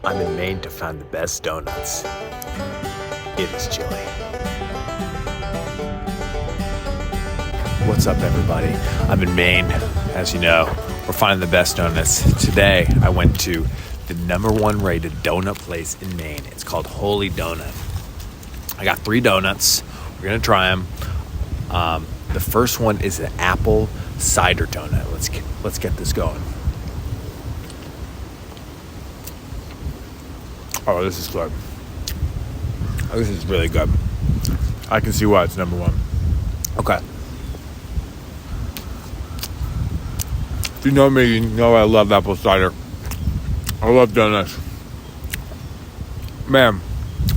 I'm in Maine to find the best donuts. It is chilly. What's up, everybody? I'm in Maine. As you know, we're finding the best donuts. Today, I went to the #1 rated donut place in Maine. It's called Holy Donut. I got 3 donuts. We're going to try them. The first one is an apple cider donut. Let's get this going. Oh, this is good. This is really good. I can see why it's #1. Okay. If you know me, you know I love apple cider. I love donuts. Man,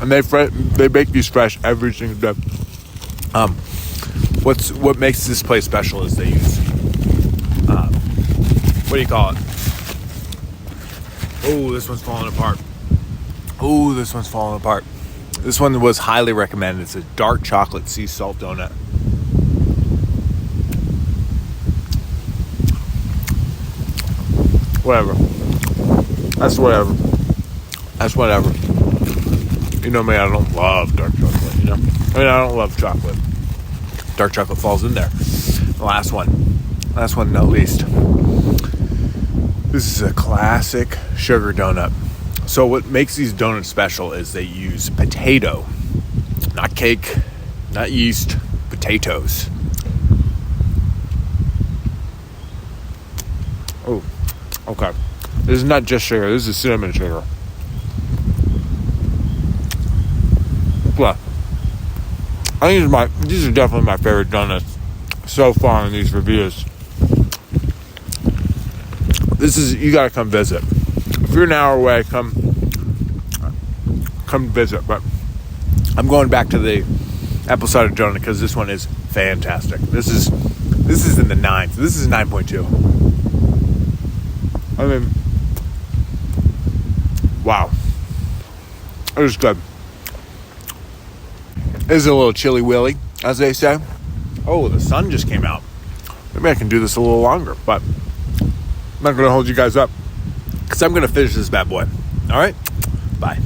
and they bake these fresh every single day. What makes this place special is they use what do you call it? Oh, this one's falling apart. Oh, this one's falling apart. This one was highly recommended. It's a dark chocolate sea salt donut. Whatever. That's whatever. You know me, I don't love dark chocolate, you know? I don't love chocolate. Dark chocolate falls in there. The last one not least. This is a classic sugar donut. So what makes these donuts special is they use potato, not cake, not yeast, potatoes. Oh, okay. This is not just sugar. This is cinnamon sugar. Well, I think these are definitely my favorite donuts so far in these reviews. You gotta come visit. If you're an hour away, come visit. But I'm going back to the apple cider donut because this one is fantastic. This is in the 9s. This is 9.2. I mean, wow. It was good. It is a little chilly willy, as they say. Oh, the sun just came out. Maybe I can do this a little longer, but I'm not going to hold you guys up because I'm going to finish this bad boy. All right? Bye.